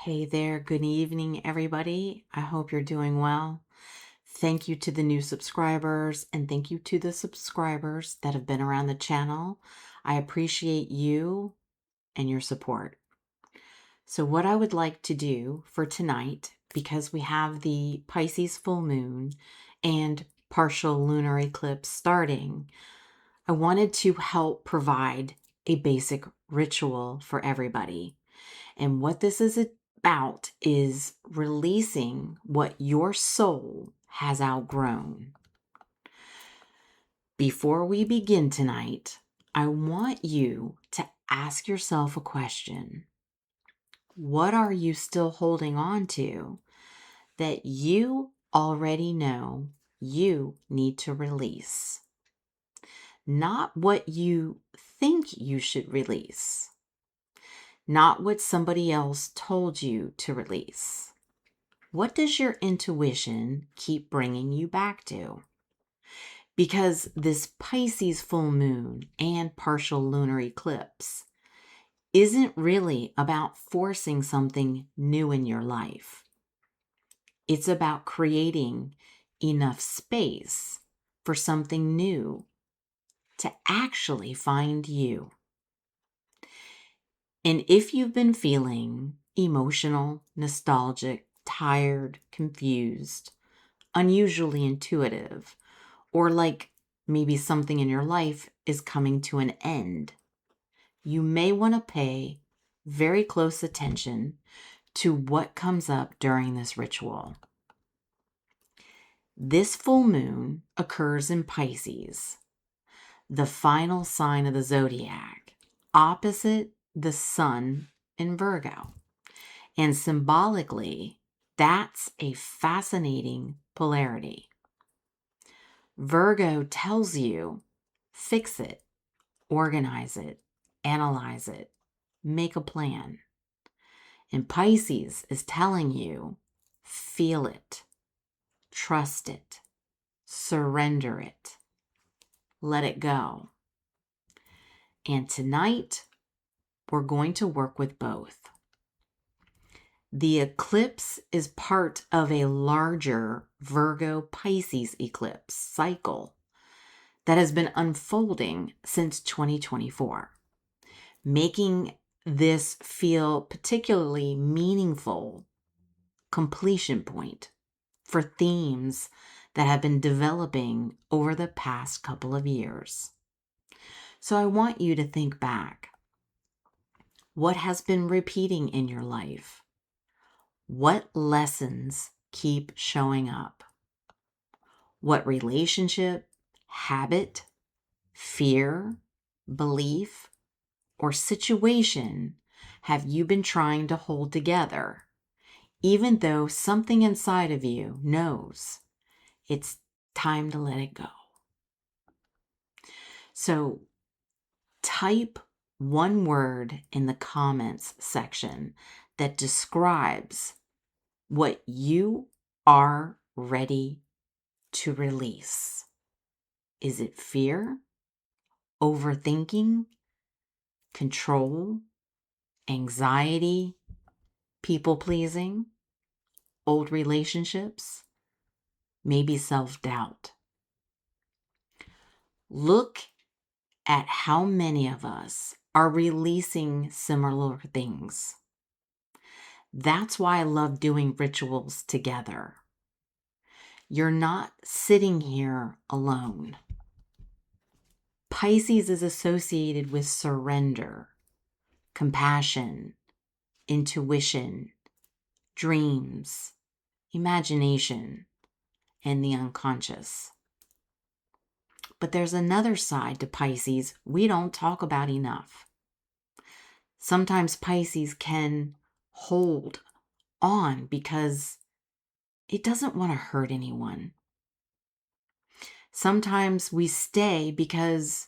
Hey there, good evening, everybody. I hope you're doing well. Thank you to the new subscribers and thank you to the subscribers that have been around the channel. I appreciate you and your support. So, what I would like to do for tonight, because we have the Pisces full moon and partial lunar eclipse starting, I wanted to help provide a basic ritual for everybody. And what this is about is releasing what your soul has outgrown. Before we begin tonight, I want you to ask yourself a question. What are you still holding on to that you already know you need to release? Not what you think you should release. Not what somebody else told you to release. What does your intuition keep bringing you back to? Because this Pisces full moon and partial lunar eclipse isn't really about forcing something new in your life. It's about creating enough space for something new to actually find you. And if you've been feeling emotional, nostalgic, tired, confused, unusually intuitive, or like maybe something in your life is coming to an end, you may want to pay very close attention to what comes up during this ritual. This full moon occurs in Pisces, the final sign of the zodiac, opposite the sun in Virgo. And symbolically, that's a fascinating polarity. Virgo tells you, fix it, organize it, analyze it, make a plan. And Pisces is telling you, feel it, trust it, surrender it, let it go. And tonight, we're going to work with both. The eclipse is part of a larger Virgo Pisces eclipse cycle that has been unfolding since 2024, making this feel particularly meaningful completion point for themes that have been developing over the past couple of years. So I want you to think back. What has been repeating in your life? What lessons keep showing up? What relationship, habit, fear, belief, or situation have you been trying to hold together, even though something inside of you knows it's time to let it go? So type one word in the comments section that describes what you are ready to release. Is it fear, overthinking, control, anxiety, people-pleasing, old relationships, maybe self-doubt? Look at how many of us are releasing similar things. That's why I love doing rituals together. You're not sitting here alone. Pisces is associated with surrender, compassion, intuition, dreams, imagination, and the unconscious. But there's another side to Pisces we don't talk about enough. Sometimes Pisces can hold on because it doesn't want to hurt anyone. Sometimes we stay because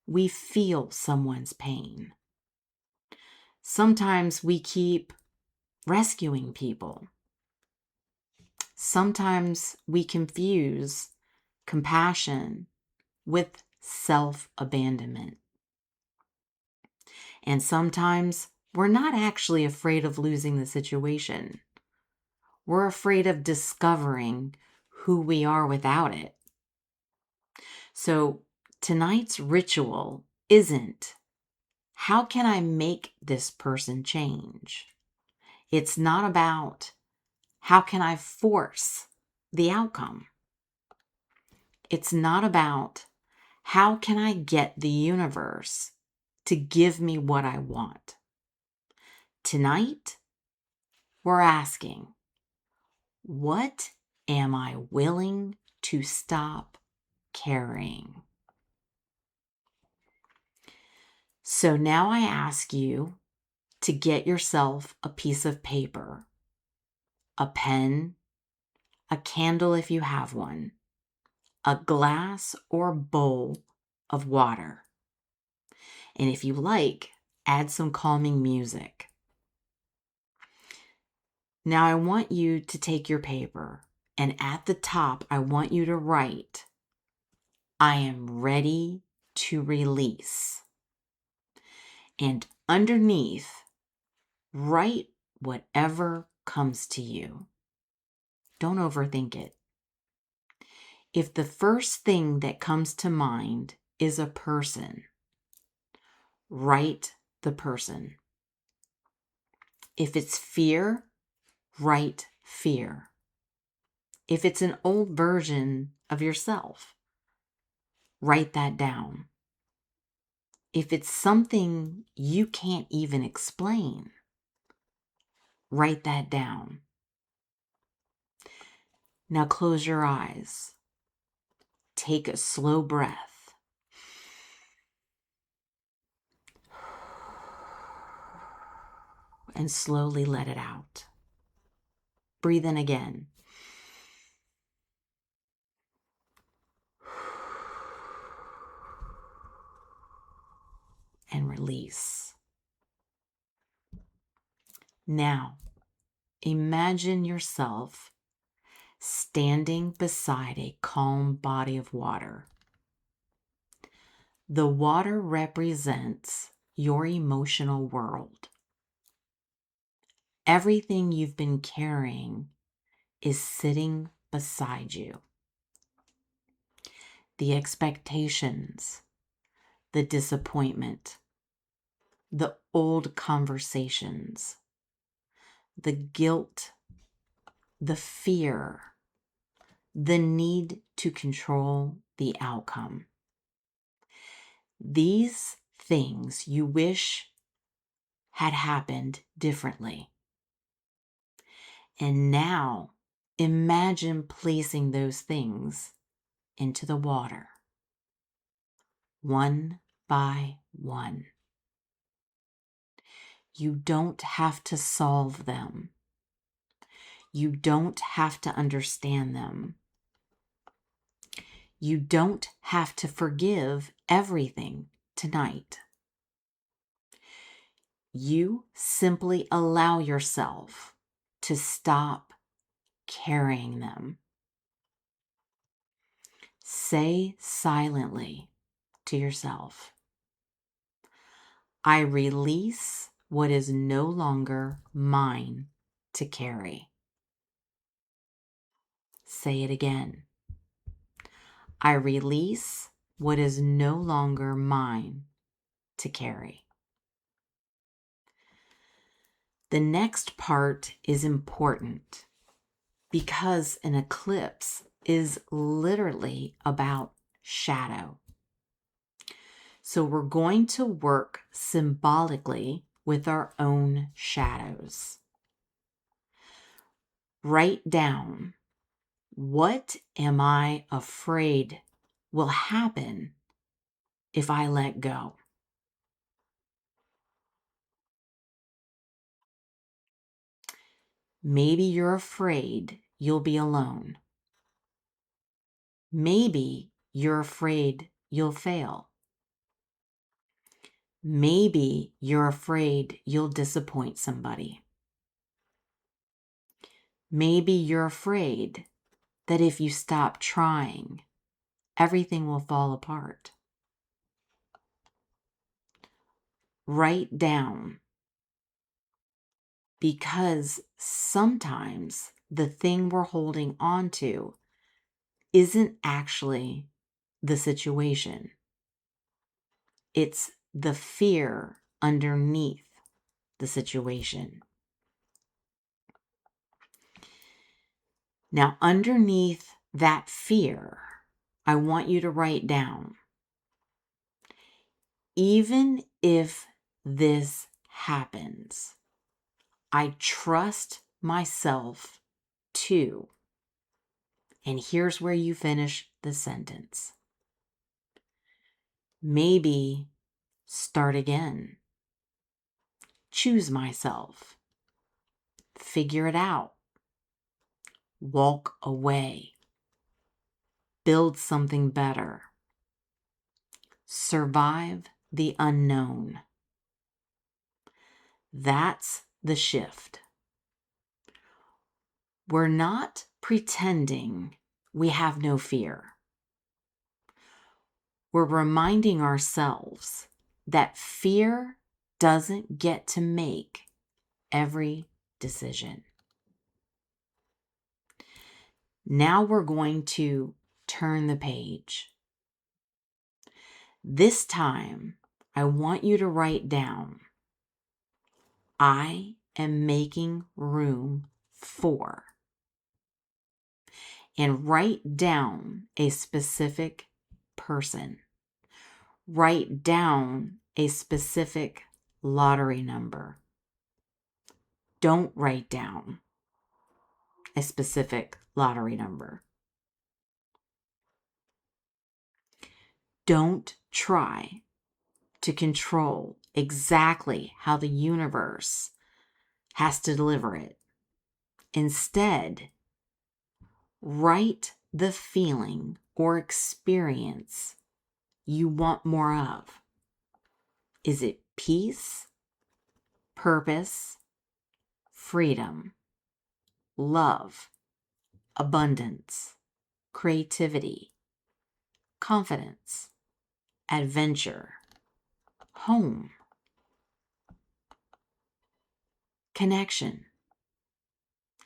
we feel someone's pain. Sometimes we keep rescuing people. Sometimes we confuse compassion with self-abandonment. And sometimes we're not actually afraid of losing the situation. We're afraid of discovering who we are without it. So tonight's ritual isn't, how can I make this person change? It's not about, how can I force the outcome? It's not about, how can I get the universe to give me what I want? Tonight, we're asking, what am I willing to stop carrying? So now I ask you to get yourself a piece of paper, a pen, a candle if you have one, a glass or bowl of water. And if you like, add some calming music. Now I want you to take your paper, and at the top, I want you to write, I am ready to release. And underneath, write whatever comes to you. Don't overthink it. If the first thing that comes to mind is a person, write the person. If it's fear, write fear. If it's an old version of yourself, write that down. If it's something you can't even explain, write that down. Now close your eyes. Take a slow breath. And slowly let it out. Breathe in again. And release. Now, imagine yourself standing beside a calm body of water. The water represents your emotional world. Everything you've been carrying is sitting beside you. The expectations, the disappointment, the old conversations, the guilt, the fear, the need to control the outcome. These things you wish had happened differently. And now imagine placing those things into the water, one by one. You don't have to solve them. You don't have to understand them. You don't have to forgive everything tonight. You simply allow yourself to stop carrying them. Say silently to yourself, I release what is no longer mine to carry. Say it again. I release what is no longer mine to carry. The next part is important because an eclipse is literally about shadow. So we're going to work symbolically with our own shadows. Write down, what am I afraid will happen if I let go? Maybe you're afraid you'll be alone. Maybe you're afraid you'll fail. Maybe you're afraid you'll disappoint somebody. Maybe you're afraid that if you stop trying, everything will fall apart. Write down because sometimes the thing we're holding on to isn't actually the situation. It's the fear underneath the situation. Now, underneath that fear, I want you to write down, even if this happens, I trust myself to. And here's where you finish the sentence. Maybe start again. Choose myself. Figure it out. Walk away. Build something better. Survive the unknown. That's the shift. We're not pretending we have no fear. We're reminding ourselves that fear doesn't get to make every decision. Now we're going to turn the page. This time, I want you to write down, I am making room for. And write down a specific person. Write down a specific lottery number. Don't write down a specific lottery number. Don't try to control exactly how the universe has to deliver it. Instead, write the feeling or experience you want more of. Is it peace, purpose, freedom, love, abundance, creativity, confidence, adventure, home, connection,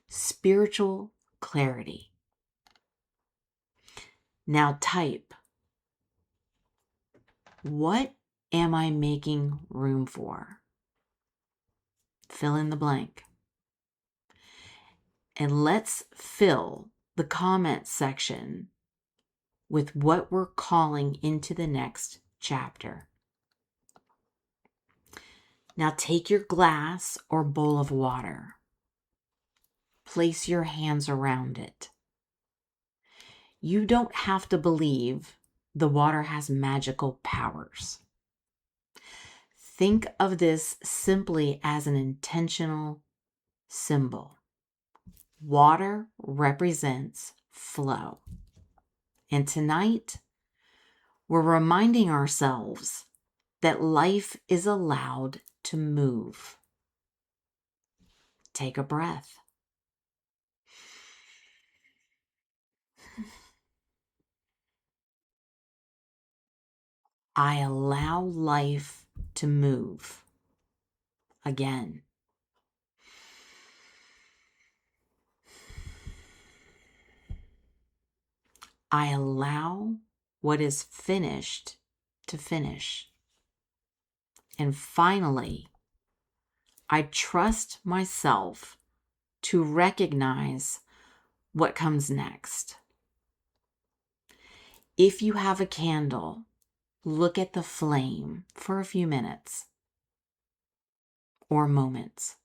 spiritual clarity? Now type, what am I making room for? Fill in the blank. And let's fill the comment section with what we're calling into the next chapter. Now take your glass or bowl of water. Place your hands around it. You don't have to believe the water has magical powers. Think of this simply as an intentional symbol. Water represents flow. And tonight, we're reminding ourselves that life is allowed to move. Take a breath. I allow life to move. Again. I allow what is finished to finish. And finally, I trust myself to recognize what comes next. If you have a candle, look at the flame for a few minutes or moments.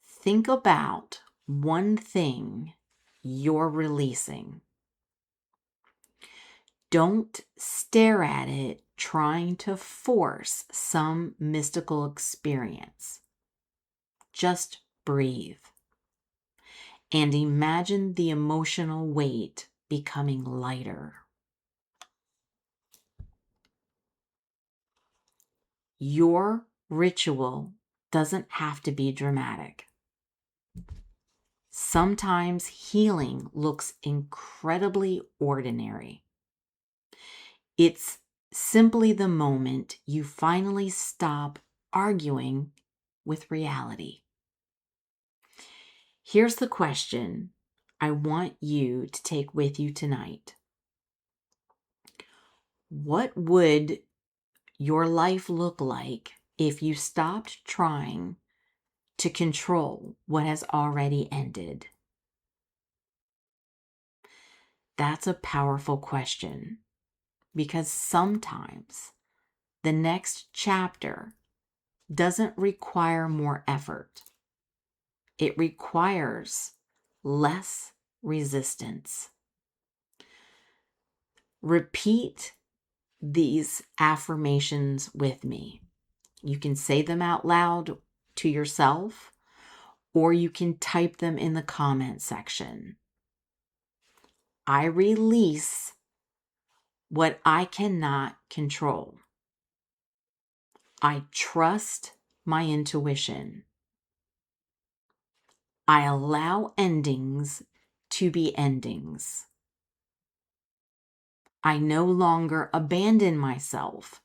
Think about one thing you're releasing. Don't stare at it trying to force some mystical experience. Just breathe and imagine the emotional weight becoming lighter. Your ritual doesn't have to be dramatic. Sometimes healing looks incredibly ordinary. It's simply the moment you finally stop arguing with reality. Here's the question I want you to take with you tonight. What would your life look like if you stopped trying to control what has already ended? That's a powerful question, because sometimes the next chapter doesn't require more effort. It requires less resistance. Repeat these affirmations with me. You can say them out loud to yourself, or you can type them in the comment section. I release what I cannot control. I trust my intuition. I allow endings to be endings. I no longer abandon myself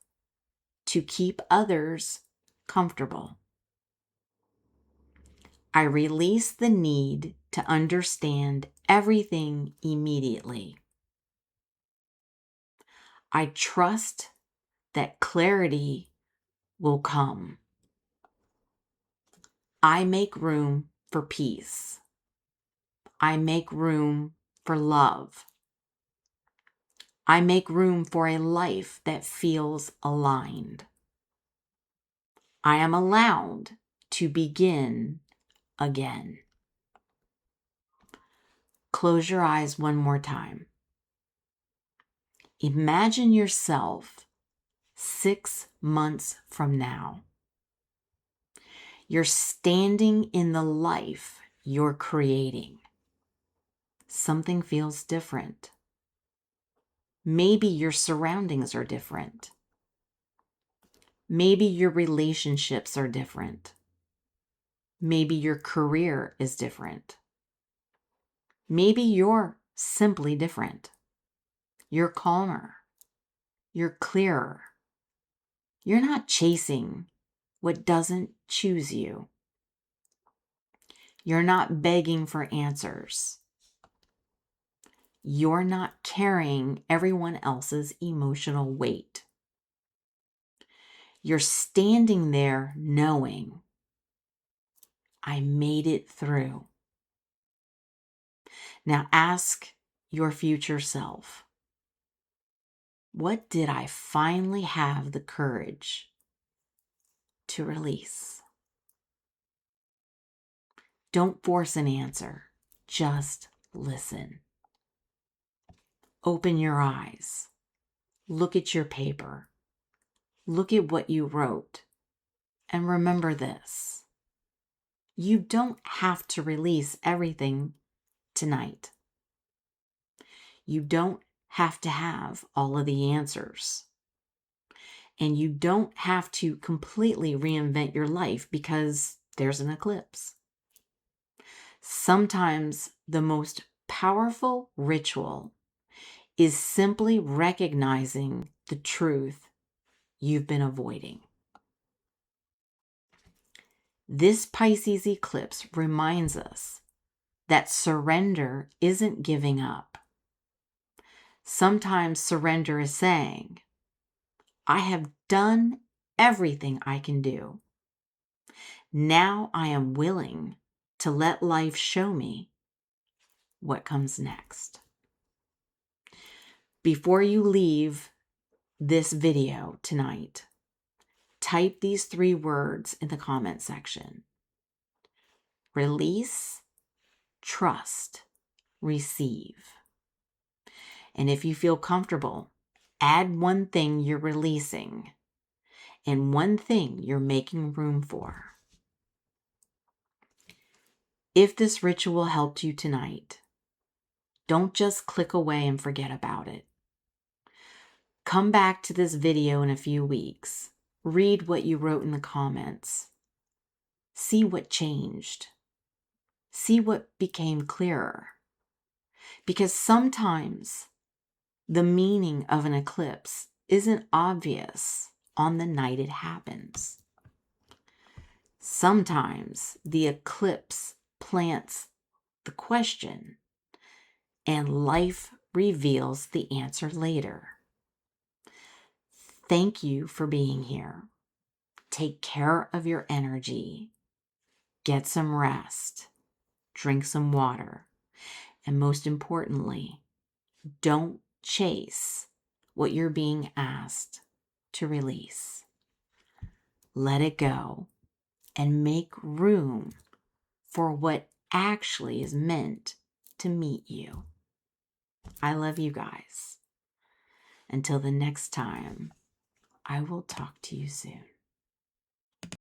to keep others comfortable. I release the need to understand everything immediately. I trust that clarity will come. I make room for peace. I make room for love. I make room for a life that feels aligned. I am allowed to begin again. Close your eyes one more time. Imagine yourself 6 months from now. You're standing in the life you're creating. Something feels different. Maybe your surroundings are different. Maybe your relationships are different. Maybe your career is different. Maybe you're simply different. You're calmer. You're clearer. You're not chasing what doesn't choose you. You're not begging for answers. You're not carrying everyone else's emotional weight. You're standing there knowing, I made it through. Now ask your future self, what did I finally have the courage to release? Don't force an answer. Just listen. Open your eyes. Look at your paper. Look at what you wrote. And remember this. You don't have to release everything tonight. You don't have to have all of the answers. And you don't have to completely reinvent your life because there's an eclipse. Sometimes the most powerful ritual is simply recognizing the truth you've been avoiding. This Pisces eclipse reminds us that surrender isn't giving up. Sometimes surrender is saying, I have done everything I can do. Now I am willing to let life show me what comes next. Before you leave this video tonight, type these 3 words in the comment section. Release, trust, receive. And if you feel comfortable, add one thing you're releasing and one thing you're making room for. If this ritual helped you tonight, don't just click away and forget about it. Come back to this video in a few weeks. Read what you wrote in the comments. See what changed. See what became clearer. Because sometimes the meaning of an eclipse isn't obvious on the night it happens. Sometimes the eclipse plants the question and life reveals the answer later. Thank you for being here. Take care of your energy. Get some rest. Drink some water. And most importantly, don't chase what you're being asked to release. Let it go and make room for what actually is meant to meet you. I love you guys. Until the next time, I will talk to you soon.